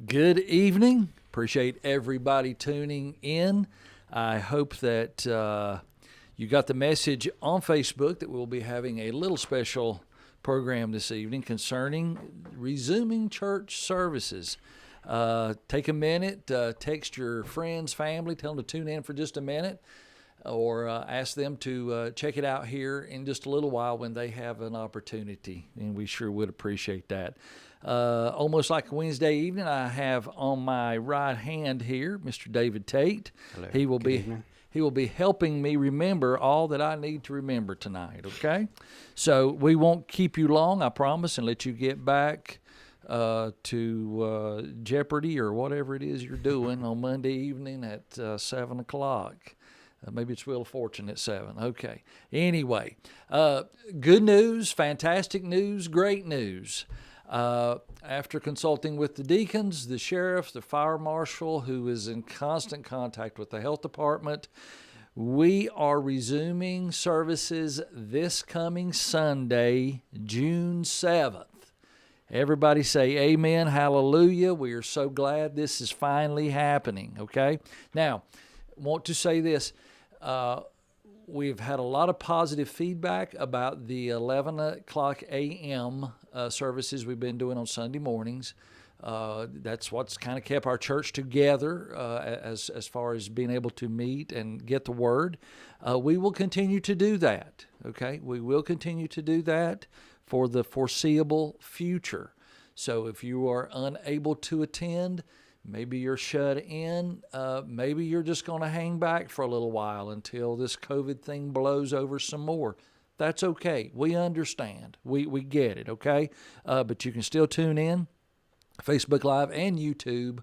Good evening. Appreciate everybody tuning in. I hope that you got the message on Facebook that we'll be having a little special program this evening concerning resuming church services. Take a minute, text your friends, family, tell them to tune in for just a minute, or ask them to check it out here in just a little while when they have an opportunity, and we sure would appreciate that. Almost like a Wednesday evening, I have on my right hand here Mr. David Tate. Hello. He Evening. will be helping me remember all that I need to remember tonight, okay? So we won't keep you long, I promise, and let you get back to Jeopardy or whatever it is you're doing on Monday evening at 7 o'clock. Maybe it's Wheel of Fortune at 7. Okay. Anyway, good news, fantastic news, great news. After consulting with the deacons, the sheriff, the fire marshal, who is in constant contact with the health department, we are resuming services this coming Sunday, June 7th. Everybody say amen, hallelujah. We are so glad this is finally happening, okay? Now, want to say this. We've had a lot of positive feedback about the 11 o'clock a.m. Services we've been doing on Sunday mornings. That's what's kind of kept our church together as far as being able to meet and get the word. We will continue to do that, okay? We will continue to do that for the foreseeable future. So if you are unable to attend, maybe you're shut in. Maybe you're just going to hang back for a little while until this COVID thing blows over some more. That's okay. We understand. We get it, okay? But you can still tune in, Facebook Live and YouTube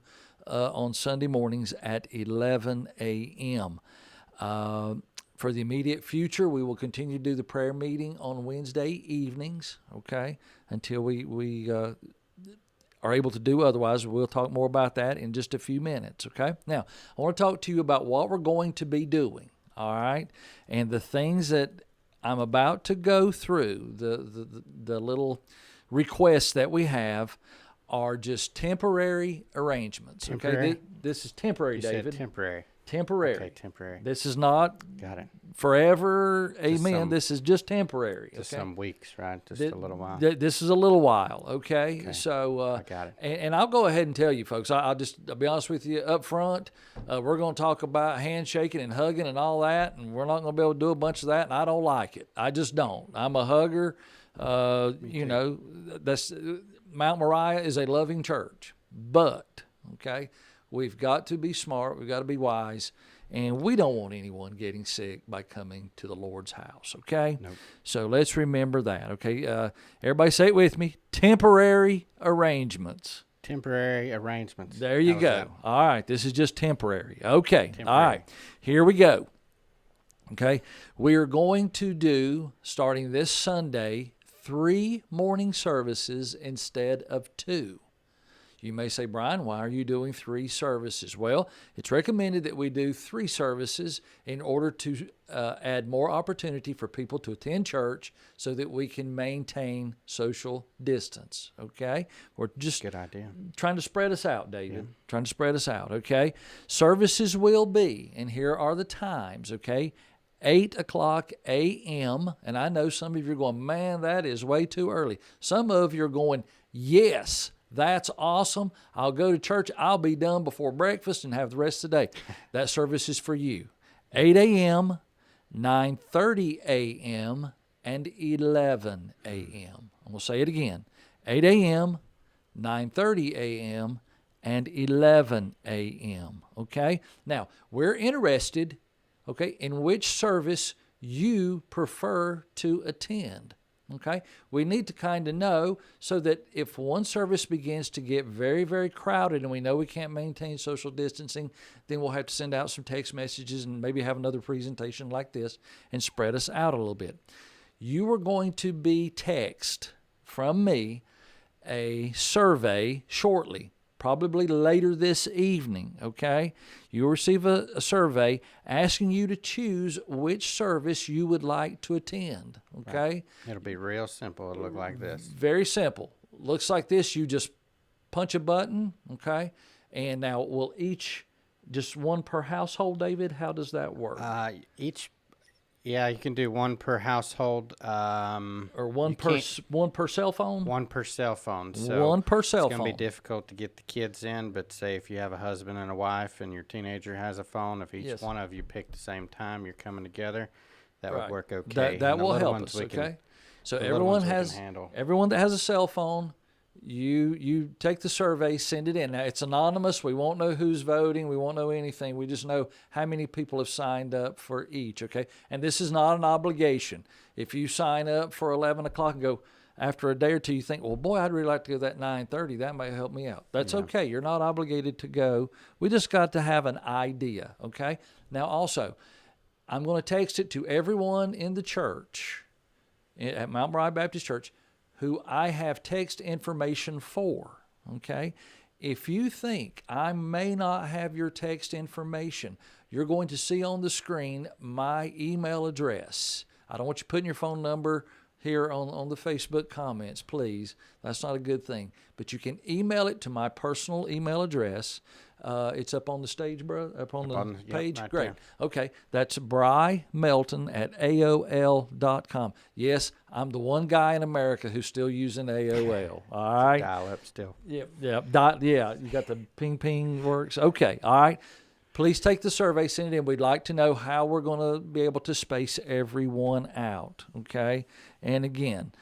on Sunday mornings at 11 a.m. For the immediate future, we will continue to do the prayer meeting on Wednesday evenings, okay, until we are able to do otherwise. We'll talk more about that in just a few minutes, okay? Now, I want to talk to you about what we're going to be doing, all right? And the things that I'm about to go through, the little requests that we have are just temporary arrangements, Temporary? okay? This is temporary, You David. said temporary. Temporary. Okay, temporary. This is not Got it. forever, amen. some- this is just temporary, Just okay? some weeks, right? Just a little while. This is a little while, okay? Okay. So I got it. And I'll go ahead and tell you, folks. I'll be honest with you up front. We're going to talk about handshaking and hugging and all that, and we're not going to be able to do a bunch of that. And I don't like it. I just don't. I'm a hugger. That's Mount Moriah is a loving church, but okay, we've got to be smart. We've got to be wise. And we don't want anyone getting sick by coming to the Lord's house, okay? Nope. So let's remember that, okay? Everybody say it with me. Temporary arrangements. Temporary arrangements. There you How was go. that? All right, this is just temporary. Okay, Temporary. all right. Here we go. Okay, we are going to do, starting this Sunday, 3 morning services instead of 2. You may say, Brian, why are you doing 3 services? Well, it's recommended that we do 3 services in order to add more opportunity for people to attend church so that we can maintain social distance, okay? We're just Good idea. trying to spread us out, David. Trying to spread us out, okay? Services will be, and here are the times, okay? 8 o'clock a.m., and I know some of you are going, man, that is way too early. Some of you are going, yes, that's awesome. I'll go to church. I'll be done before breakfast and have the rest of the day. That service is for you. 8 a.m., 9:30 a.m., and 11 a.m. I'm going to say it again. 8 a.m., 9:30 a.m., and 11 a.m. Okay? Now, we're interested, okay, in which service you prefer to attend. Okay, we need to kind of know so that if one service begins to get very, very crowded and we know we can't maintain social distancing, then we'll have to send out some text messages and maybe have another presentation like this and spread us out a little bit. You are going to be text from me a survey shortly, probably later this evening, okay? You'll receive a survey asking you to choose which service you would like to attend, okay? It'll be real simple. It'll look like this. Very simple. Looks like this. You just punch a button, okay? And now will just one per household, David? How does that work? Yeah, you can do one per household. Or one per cell phone? One per cell phone. So one per cell phone. It's going to be difficult to get the kids in, but say if you have a husband and a wife and your teenager has a phone, if each one of you pick the same time you're coming together, that would work okay. That will help us, okay? So everyone that has a cell phone, you take the survey, send it in. Now, it's anonymous. We won't know who's voting. We won't know anything. We just know how many people have signed up for each, okay? And this is not an obligation. If you sign up for 11 o'clock and go after a day or two, you think, well, boy, I'd really like to go that 9:30. That might help me out. That's okay. You're not obligated to go. We just got to have an idea, okay? Now, also, I'm going to text it to everyone in the church, at Mount Moriah Baptist Church, who I have text information for, okay? If you think I may not have your text information, you're going to see on the screen my email address. I don't want you putting your phone number here on the Facebook comments, please. That's not a good thing. But you can email it to my personal email address. It's up on the stage, bro, up on the page. Right Great. there. Okay, that's brymelton@aol.com. Yes, I'm the one guy in America who's still using AOL. All right. Dial up still. Yeah. You got the ping works. Okay. All right. Please take the survey, send it in. We'd like to know how we're going to be able to space everyone out, okay? And again,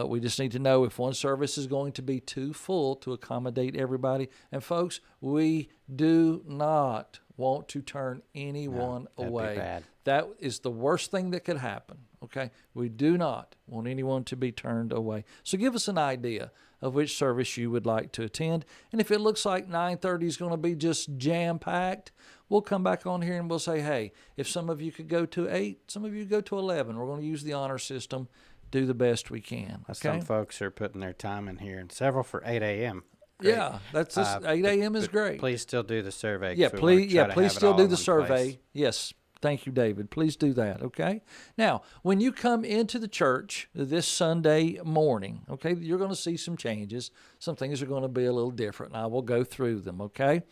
we just need to know if one service is going to be too full to accommodate everybody. And folks, we do not want to turn anyone away. Be bad. That is the worst thing that could happen, okay? We do not want anyone to be turned away. So give us an idea of which service you would like to attend. And if it looks like 9:30 is going to be just jam-packed, we'll come back on here and we'll say, hey, if some of you could go to 8, some of you go to 11. We're going to use the honor system, do the best we can. Okay? Some folks are putting their time in here, and several for 8 a.m. Great. Yeah, that's 8 a.m. is great. Please still do the survey. Yeah, please still do the survey. Yes. Thank you, David. Please do that, okay? Now, when you come into the church this Sunday morning, okay, you're going to see some changes. Some things are going to be a little different, and I will go through them, okay?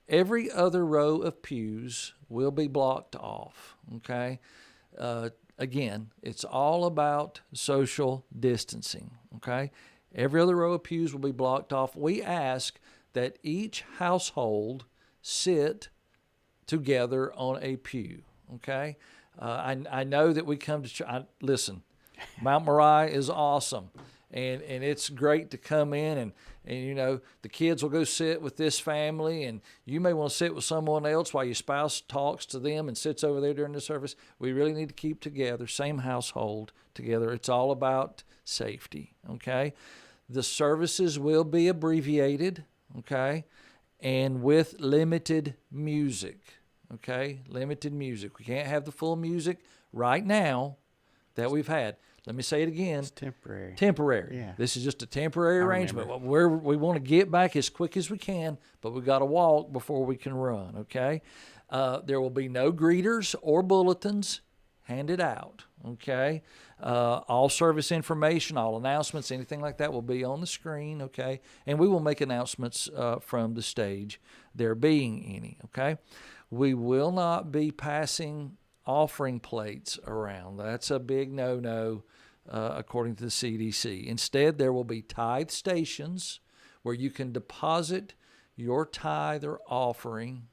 Every other row of pews will be blocked off, okay? Again, it's all about social distancing, okay? Every other row of pews will be blocked off. We ask that each household sit together on a pew. Okay, I know that we come to church. Listen, Mount Moriah is awesome, and it's great to come in and you know the kids will go sit with this family, and you may want to sit with someone else while your spouse talks to them and sits over there during the service. We really need to keep together, same household together. It's all about safety. Okay, the services will be abbreviated. Okay, and with limited music. Okay, limited music. We can't have the full music right now that we've had. Let me say it again. It's temporary. Temporary. Yeah. This is just a temporary arrangement. We want to get back as quick as we can, but we've got to walk before we can run, okay? There will be no greeters or bulletins handed out, okay? All service information, all announcements, anything like that will be on the screen, okay? And we will make announcements from the stage, there being any, okay? We will not be passing offering plates around. That's a big no-no according to the CDC. Instead, there will be tithe stations where you can deposit your tithe or offering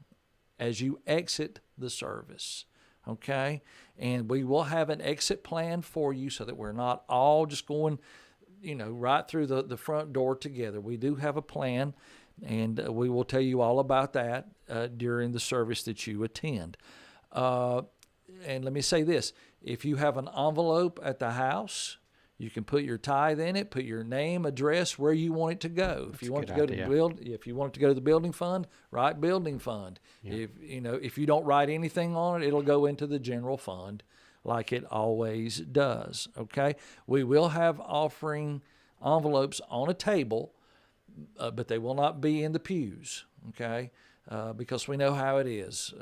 as you exit the service, okay? And we will have an exit plan for you so that we're not all just going, right through the front door together. We do have a plan, and we will tell you all about that during the service that you attend. And let me say this. If you have an envelope at the house, you can put your tithe in it, put your name, address, where you want it to go. If you want it to go to if you want it to go to the building fund, write building fund. Yeah. If you don't write anything on it, it'll go into the general fund like it always does. Okay? We will have offering envelopes on a table, but they will not be in the pews, okay? Because we know how it is.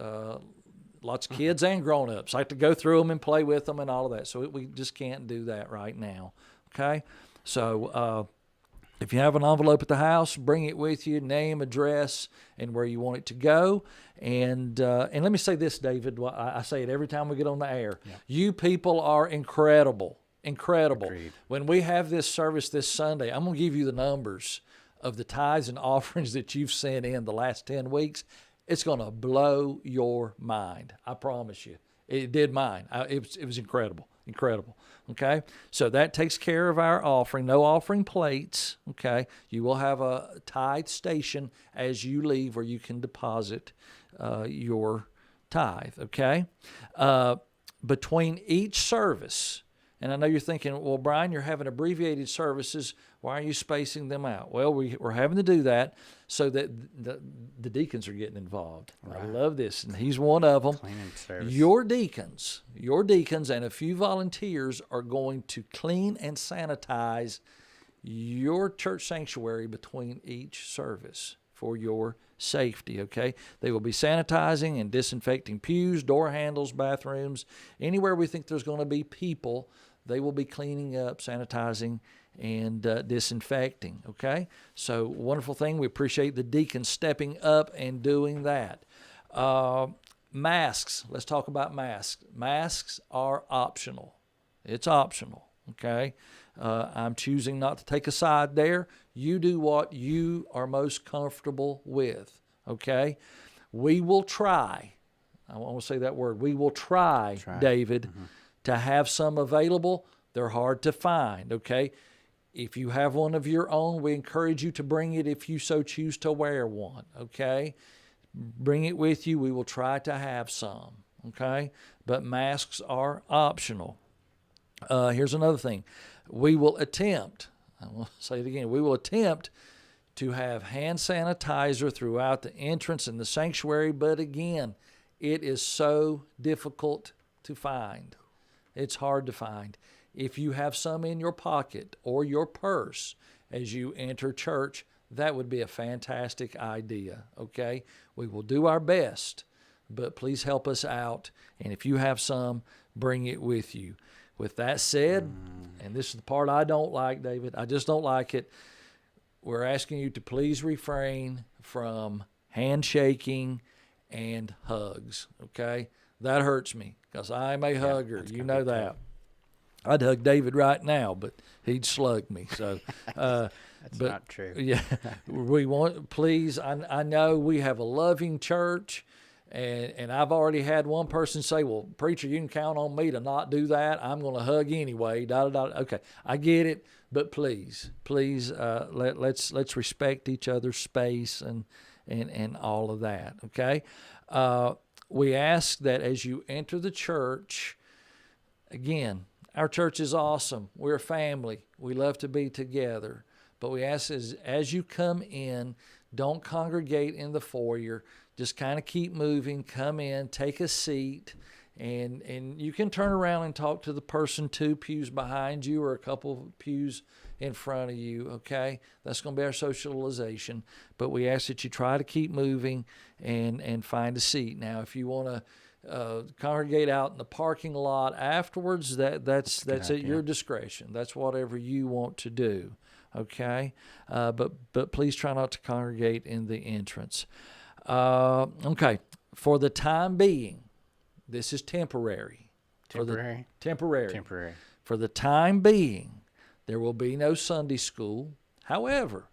Lots of kids and grown-ups like to go through them and play with them and all of that. So we just can't do that right now, okay? So If you have an envelope at the house, bring it with you, name, address, and where you want it to go. And let me say this, David. I say it every time we get on the air. Yeah. You people are incredible. Incredible. Agreed. When we have this service this Sunday, I'm going to give you the numbers of the tithes and offerings that you've sent in the last 10 weeks. It's going to blow your mind. I promise you. It did mine. It was incredible. Incredible. Okay? So that takes care of our offering. No offering plates. Okay? You will have a tithe station as you leave where you can deposit your tithe. Okay? Between each service, and I know you're thinking, well, Brian, you're having abbreviated services. Why are you spacing them out? Well, we're having to do that so that the deacons are getting involved. Right. I love this, and he's one of them. Cleaning service. Your deacons, and a few volunteers are going to clean and sanitize your church sanctuary between each service for your safety, okay? They will be sanitizing and disinfecting pews, door handles, bathrooms, anywhere we think there's going to be people. They will be cleaning up, sanitizing, and disinfecting, okay? So, wonderful thing. We appreciate the deacons stepping up and doing that. Masks. Let's talk about masks. Masks are optional. It's optional, okay? I'm choosing not to take a side there. You do what you are most comfortable with, okay? We will try. I want to say that word. We will try. David, to have some available. They're hard to find, okay? If you have one of your own, we encourage you to bring it if you so choose to wear one, okay? Bring it with you. We will try to have some, okay? But masks are optional. Here's another thing. We will attempt, I will say it again, we will attempt to have hand sanitizer throughout the entrance and the sanctuary, but again, it is so difficult to find. It's hard to find. If you have some in your pocket or your purse as you enter church, that would be a fantastic idea, okay? We will do our best, but please help us out. And if you have some, bring it with you. With that said, and this is the part I don't like, David, I just don't like it, we're asking you to please refrain from handshaking and hugs, okay? That hurts me because I'm a hugger. You know that. I'd hug David right now, but he'd slug me. So that's not true. Yeah, we want. Please, I know we have a loving church, and I've already had one person say, "Well, preacher, you can count on me to not do that. I'm going to hug anyway." Okay, I get it, but please, let's respect each other's space and all of that. Okay. We ask that as you enter the church, again, our church is awesome. We're a family. We love to be together. But we ask as you come in, don't congregate in the foyer. Just kind of keep moving. Come in, take a seat, and you can turn around and talk to the person 2 pews behind you or a couple of pews in front of you, okay? That's going to be our socialization. But we ask that you try to keep moving and find a seat. Now, if you want to congregate out in the parking lot afterwards, that's at your discretion. That's whatever you want to do, okay? But please try not to congregate in the entrance. Okay, for the time being, this is temporary. Temporary. For the time being, there will be no Sunday school. However,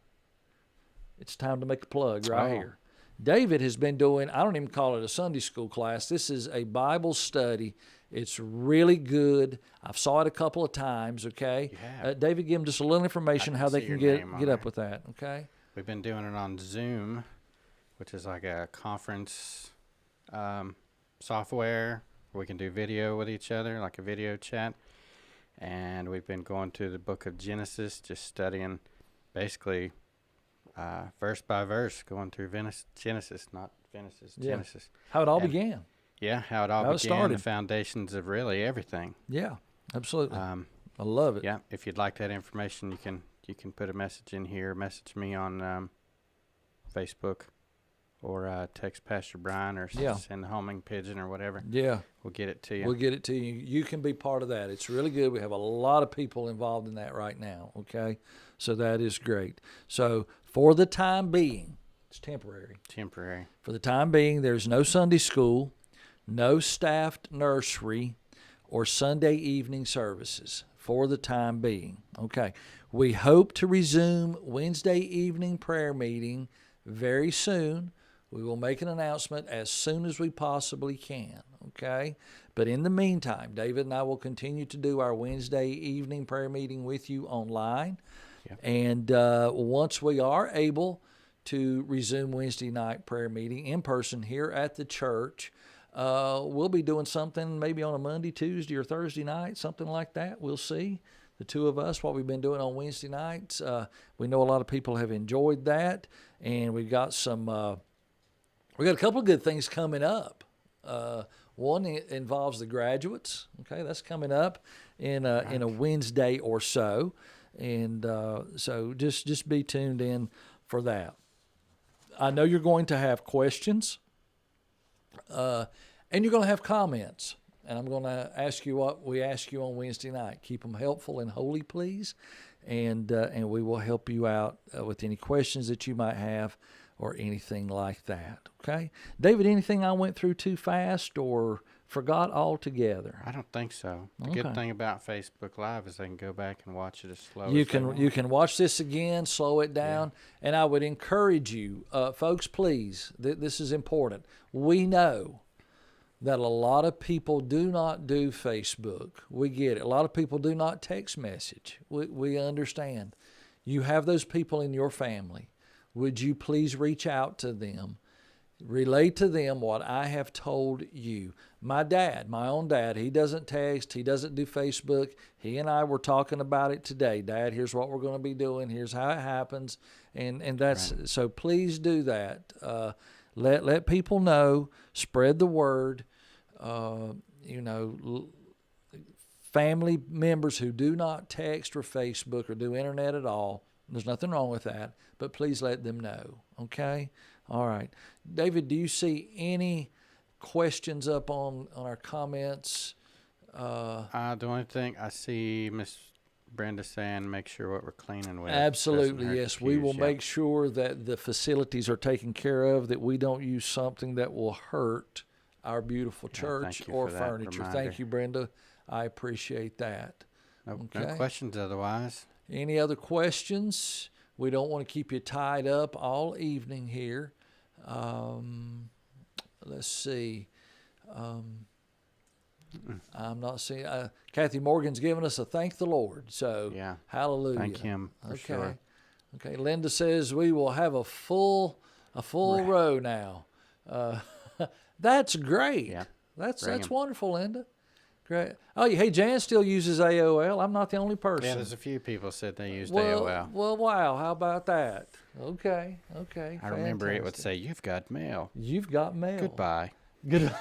it's time to make a plug here. David has been doing, I don't even call it a Sunday school class. This is a Bible study. It's really good. I've saw it a couple of times, okay? David, give them just a little information how they can get up with that, okay? We've been doing it on Zoom, which is like a conference software where we can do video with each other, like a video chat. And we've been going through the book of Genesis, just studying basically verse by verse, going through Genesis, not Genesis, Genesis. How it all began. Yeah, how it all began, started. The foundations of really everything. Yeah, absolutely. I love it. Yeah, if you'd like that information, you can put a message in here, message me on Facebook or text Pastor Brian, or Yeah. send a homing pigeon or whatever. Yeah. We'll get it to you. We'll get it to you. You can be part of that. It's really good. We have a lot of people involved in that right now, okay? So that is great. So for the time being, it's temporary. Temporary. For the time being, there's no Sunday school, no staffed nursery, or Sunday evening services for the time being. Okay. We hope to resume Wednesday evening prayer meeting very soon. We will make an announcement as soon as we possibly can, okay? But in the meantime, David and I will continue to do our Wednesday evening prayer meeting with you online. Yep. And once we are able to resume Wednesday night prayer meeting in person here at the church, we'll be doing something maybe on a Monday, Tuesday, or Thursday night, something like that. We'll see. The two of us, what we've been doing on Wednesday nights. We know a lot of people have enjoyed that, and we've got some... we got a couple of good things coming up. One involves the graduates. Okay, that's coming up in a Wednesday or so, and so just be tuned in for that. I know you're going to have questions, and you're going to have comments. And I'm going to ask you what we ask you on Wednesday night. Keep them helpful and holy, please, and we will help you out with any questions that you might have, or anything like that, okay? David, anything I went through too fast or forgot altogether? I don't think so. The Okay. good thing about Facebook Live is they can go back and watch it as slow You as they can want. you can watch this again, slow it down, and I would encourage you, folks, please, this is important. We know that a lot of people do not do Facebook. We get it. A lot of people do not text message. We understand. You have those people in your family. Would you please reach out to them? Relate to them what I have told you. My dad, my own dad, he doesn't text. He doesn't do Facebook. He and I were talking about it today. Dad, here's what we're going to be doing. Here's how it happens. And that's Right. So please do that. Let people know. Spread the word. Family members who do not text or Facebook or do internet at all, there's nothing wrong with that, but please let them know, okay? All right. David, do you see any questions up on our comments? The only thing I see Miss Brenda saying, make sure what we're cleaning with. Absolutely, doesn't hurt yes. the We pews. will Yep. make sure that the facilities are taken care of, that we don't use something that will hurt our beautiful church thank you or for that furniture. reminder. Thank you, Brenda. I appreciate that. No Okay. questions otherwise. Any other questions? We don't want to keep you tied up all evening here. Let's see. I'm not seeing. Kathy Morgan's given us a thank the Lord. So Yeah. hallelujah. Thank him for Okay. sure. Okay. Linda says we will have a full Right. row now. That's great. Yeah. That's Bring 'em. wonderful, Linda. Great. Oh, hey, Jan still uses AOL. I'm not the only person. Yeah, there's a few people said they used well, AOL. Well, wow. How about that? Okay. I remember it would fantastic. say, "You've got mail. You've got mail. Goodbye." Good.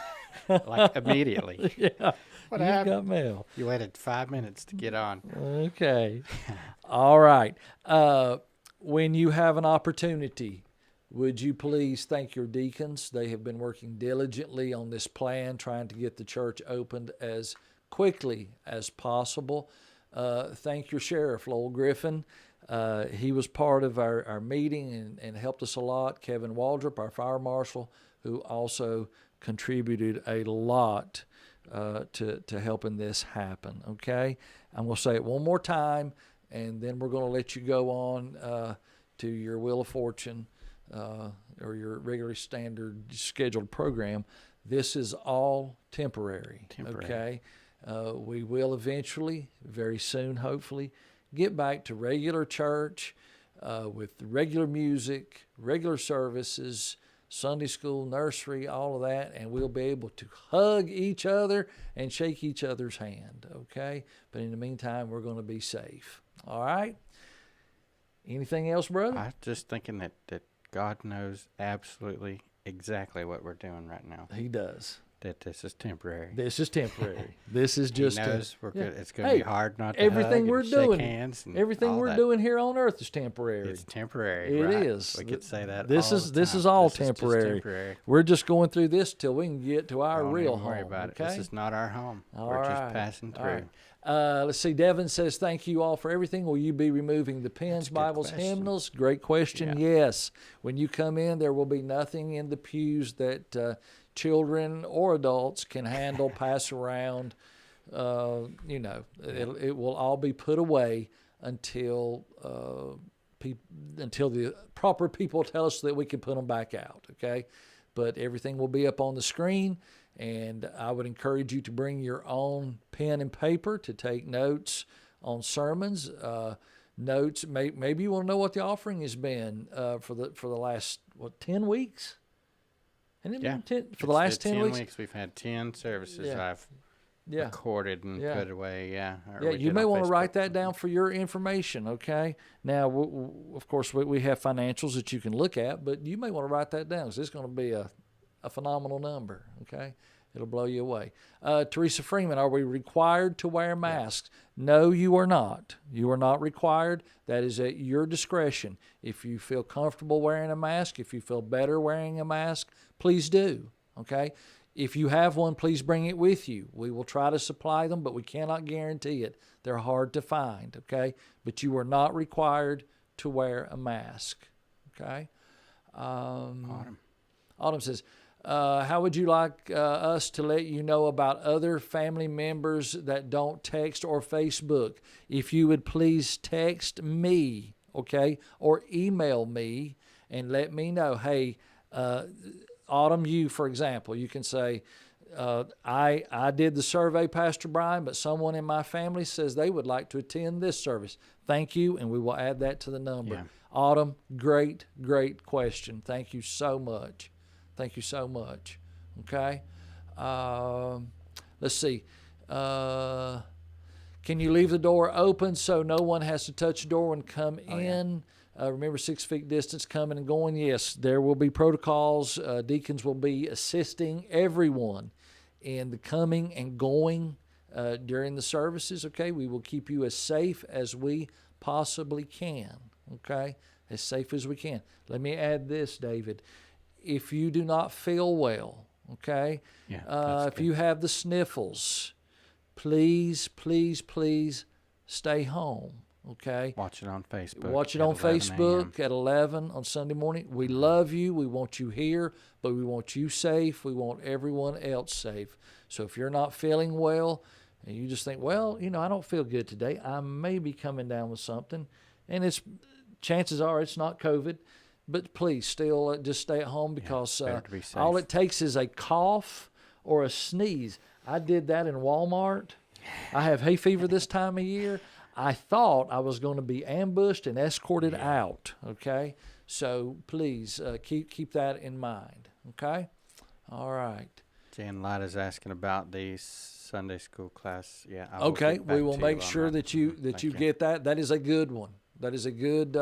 Like immediately. Yeah. What You've happened? got mail. You waited 5 minutes to get on. Okay. All right. When you have an opportunity, would you please thank your deacons? They have been working diligently on this plan, trying to get the church opened as quickly as possible. Thank your sheriff, Lowell Griffin. He was part of our meeting and helped us a lot. Kevin Waldrop, our fire marshal, who also contributed a lot to helping this happen. Okay? I'm going to say it one more time, and then we're going to let you go on to your Wheel of Fortune or your regularly standard scheduled program. This is all temporary. Okay? We will eventually, very soon, hopefully, get back to regular church with regular music, regular services, Sunday school, nursery, all of that, and we'll be able to hug each other and shake each other's hand, okay? But in the meantime, we're going to be safe, all right? Anything else, brother? I'm just thinking that God knows absolutely exactly what we're doing right now. He does. that this is temporary. This is temporary. This is just. He knows yeah. it's going to be hard not to everything hug we're and doing, shake hands. And everything all we're that. doing here on earth is temporary. It's temporary. It right. is. We could say that. This all is the this time. is all This is just temporary. temporary. We're just going through this till we can get to our Don't real even worry home. about Okay. it. This is not our home. All We're right. just passing All through. right. Let's see. Devin says, thank you all for everything. Will you be removing the pens, That's a good Bibles, question. hymnals? Great question. Yeah. Yes. When you come in, there will be nothing in the pews that children or adults can handle, pass around. It will all be put away until the proper people tell us that we can put them back out. Okay. But everything will be up on the screen. And I would encourage you to bring your own pen and paper to take notes on sermons. Notes. Maybe you want to know what the offering has been for the last 10 weeks. And it been 10, for the last 10 weeks. We've had 10 services. Yeah. I've recorded and put away. Yeah. You may want to write that down for your information. Okay. Now, of course, we have financials that you can look at, but you may want to write that down because it's going to be a phenomenal number. Okay. It'll blow you away. Teresa Freeman, are we required to wear masks? No, you are not. You are not required. That is at your discretion. If you feel comfortable wearing a mask, if you feel better wearing a mask, please do. Okay? If you have one, please bring it with you. We will try to supply them, but we cannot guarantee it. They're hard to find. Okay? But you are not required to wear a mask. Okay? Autumn says, how would you like us to let you know about other family members that don't text or Facebook? If you would please text me, okay, or email me and let me know. Hey, Autumn, for example, you can say, I did the survey, Pastor Brian, but someone in my family says they would like to attend this service. Thank you, and we will add that to the number. Yeah. Autumn, great question. Thank you so much. Thank you so much. Okay. Let's see. Can you leave the door open so no one has to touch the door and come in? Remember 6 feet distance coming and going? Yes, there will be protocols. Deacons will be assisting everyone in the coming and going during the services. Okay. We will keep you as safe as we possibly can. Okay. As safe as we can. Let me add this, David. If you do not feel well, okay, if you have the sniffles, please stay home, okay? Watch it on Facebook. Watch it on Facebook at 11 on Sunday morning. We love you. We want you here, but we want you safe. We want everyone else safe. So if you're not feeling well and you just think, well, I don't feel good today, I may be coming down with something, and chances are it's not COVID. But please still just stay at home because all it takes is a cough or a sneeze. I did that in Walmart. I have hay fever this time of year. I thought I was going to be ambushed and escorted out. Okay, so please keep that in mind. Okay, all right. Jan Light asking about the Sunday school class. Yeah. Okay, we will make sure that you get that. That is a good one. That is a good.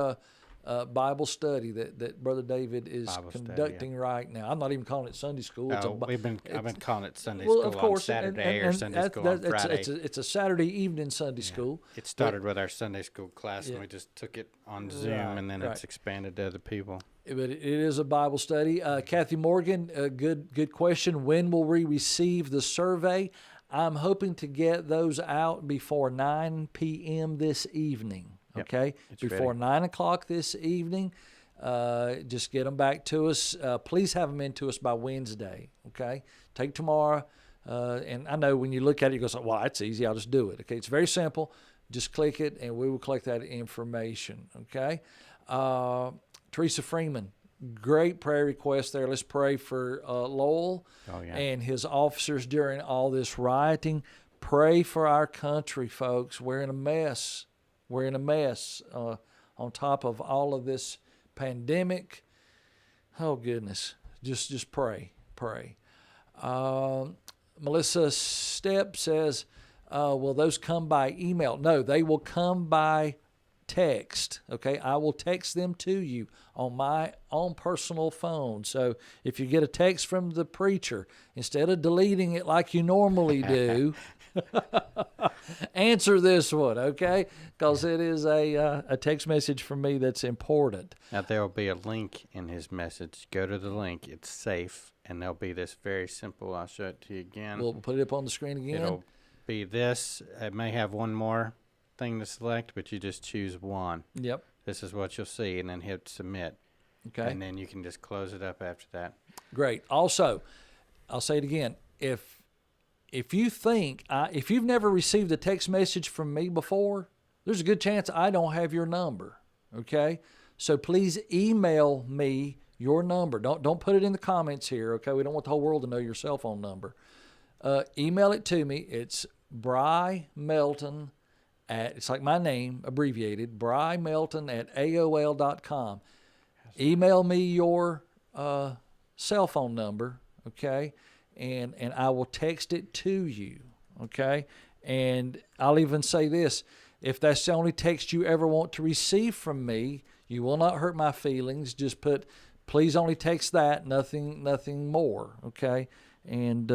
Bible study that Brother David is conducting right now. I'm not even calling it Sunday school. I've been calling it Sunday school on Saturday or Sunday school on Friday. It's a Saturday evening Sunday school. It started with our Sunday school class, and we just took it on Zoom, and then it's expanded to other people. But it is a Bible study. Kathy Morgan, good question. When will we receive the survey? I'm hoping to get those out before 9 p.m. this evening. Okay, before 9 o'clock this evening, just get them back to us. Please have them into us by Wednesday. Okay, take tomorrow, and I know when you look at it, you go, "Well, that's easy. I'll just do it." Okay, it's very simple. Just click it, and we will collect that information. Okay, Teresa Freeman, great prayer request there. Let's pray for Lowell and his officers during all this rioting. Pray for our country, folks. We're in a mess. We're in a mess on top of all of this pandemic. Oh, goodness. Just pray. Melissa Stepp says, will those come by email? No, they will come by text. Okay, I will text them to you on my own personal phone. So if you get a text from the preacher, instead of deleting it like you normally do, answer this one, okay? Because it is a text message from me that's important. Now, there will be a link in his message. Go to the link. It's safe, and there'll be this very simple. I'll show it to you again. We'll put it up on the screen again. It'll be this. It may have one more thing to select, but you just choose one. Yep. This is what you'll see, and then hit submit. Okay. And then you can just close it up after that. Great. Also, I'll say it again. If you think, if you've never received a text message from me before, there's a good chance I don't have your number, okay? So please email me your number. Don't put it in the comments here, okay? We don't want the whole world to know your cell phone number. Email it to me. It's brymelton it's like my name, abbreviated, brymelton@aol.com. Email me your cell phone number, okay? And I will text it to you, okay? And I'll even say this. If that's the only text you ever want to receive from me, you will not hurt my feelings. Just put, please only text that, nothing more, okay? And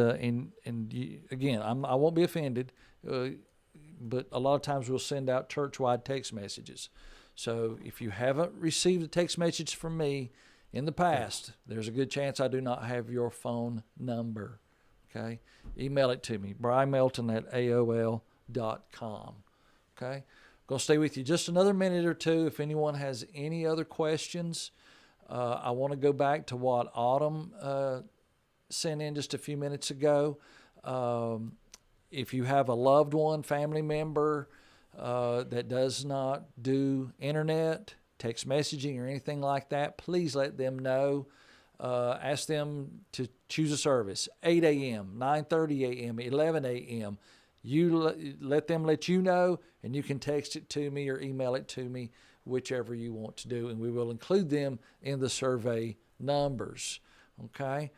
you, again, I won't be offended, but a lot of times we'll send out church-wide text messages. So if you haven't received a text message from me in the past, there's a good chance I do not have your phone number, okay? Email it to me, brymelton@aol.com, okay? I'm going to stay with you just another minute or two. If anyone has any other questions, I want to go back to what Autumn sent in just a few minutes ago. If you have a loved one, family member that does not do internet, text messaging, or anything like that, please let them know. Ask them to choose a service, 8 a.m., 9:30 a.m., 11 a.m. Let them let you know, and you can text it to me or email it to me, whichever you want to do, and we will include them in the survey numbers, okay?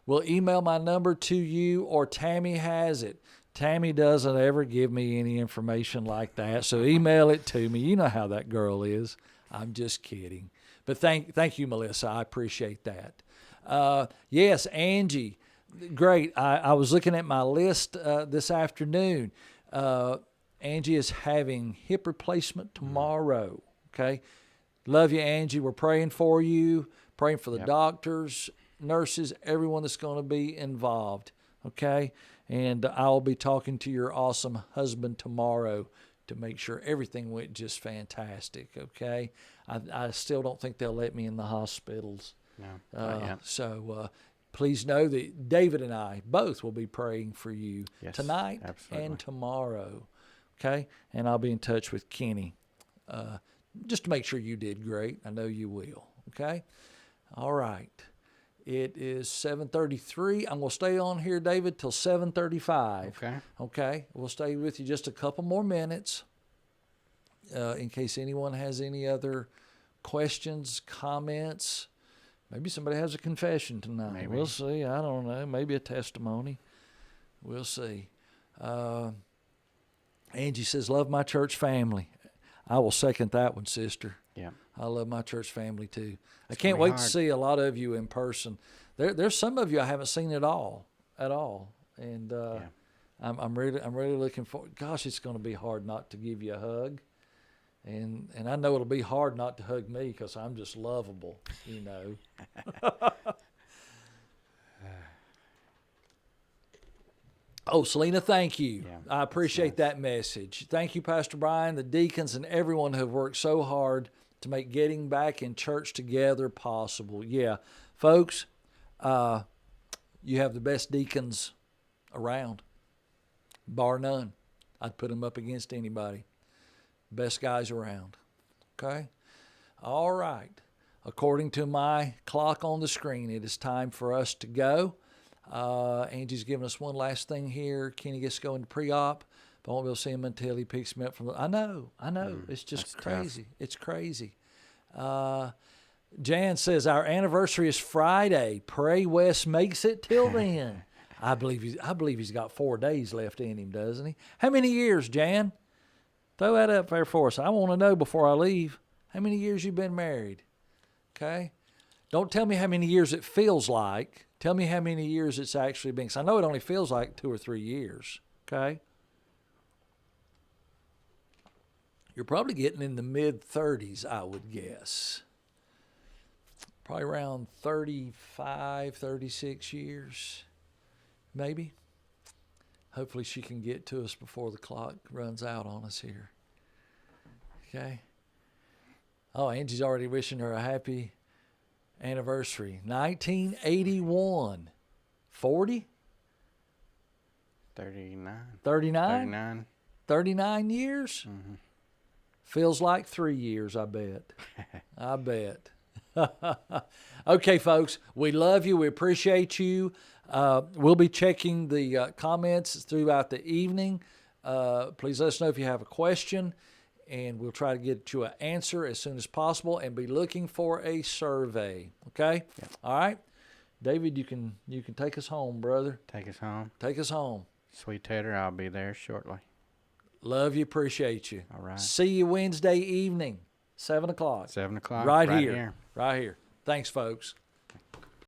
We'll email my number to you, or Tammy has it. Tammy doesn't ever give me any information like that, so email it to me. You know how that girl is. I'm just kidding. But thank you, Melissa. I appreciate that. Yes, Angie, great. I was looking at my list this afternoon. Angie is having hip replacement tomorrow, okay? Love you, Angie. We're praying for you, praying for the doctors, nurses, everyone that's going to be involved, okay? And I'll be talking to your awesome husband tomorrow to make sure everything went just fantastic, okay? I still don't think they'll let me in the hospitals. No, not yet. So please know that David and I both will be praying for you tonight and tomorrow, okay? And I'll be in touch with Kenny just to make sure you did great. I know you will, okay? All right. It is 7:33. I'm going to stay on here, David, till 7:35. Okay. Okay. We'll stay with you just a couple more minutes in case anyone has any other questions, comments. Maybe somebody has a confession tonight. Maybe. We'll see. I don't know. Maybe a testimony. We'll see. Angie says, love my church family. I will second that one, sister. Yeah. I love my church family too. I can't wait to see a lot of you in person. There's some of you I haven't seen at all, and I'm really looking forward. Gosh, it's going to be hard not to give you a hug, and I know it'll be hard not to hug me because I'm just lovable, you know. Oh, Selena, thank you. Yeah, I appreciate that message. Thank you, Pastor Brian, the deacons, and everyone who have worked so hard to make getting back in church together possible. Yeah, folks, you have the best deacons around, bar none. I'd put them up against anybody. Best guys around. Okay? All right. According to my clock on the screen, it is time for us to go. Angie's giving us one last thing here. Kenny gets to go into pre-op. But I won't be able to see him until he picks me up from the... I know. It's just crazy. Tough. It's crazy. Jan says, our anniversary is Friday. Pray Wes makes it till then. I believe he's got 4 days left in him, doesn't he? How many years, Jan? Throw that up there for us. I want to know before I leave how many years you've been married. Okay? Don't tell me how many years it feels like. Tell me how many years it's actually been. 'Cause I know it only feels like 2 or 3 years. Okay? You're probably getting in the mid-30s, I would guess. Probably around 35, 36 years, maybe. Hopefully she can get to us before the clock runs out on us here. Okay? Oh, Angie's already wishing her a happy anniversary. 1981. 40? 39. 39? 39. 39 years? Mm-hmm. Feels like 3 years, I bet. I bet. Okay, folks, we love you. We appreciate you. We'll be checking the comments throughout the evening. Please let us know if you have a question, and we'll try to get you an answer as soon as possible and be looking for a survey. Okay? Yeah. All right? David, you can take us home, brother. Take us home. Take us home. Sweet Tater, I'll be there shortly. Love you. Appreciate you. All right. See you Wednesday evening, 7 o'clock. 7 o'clock. Right here. Right here. Thanks, folks.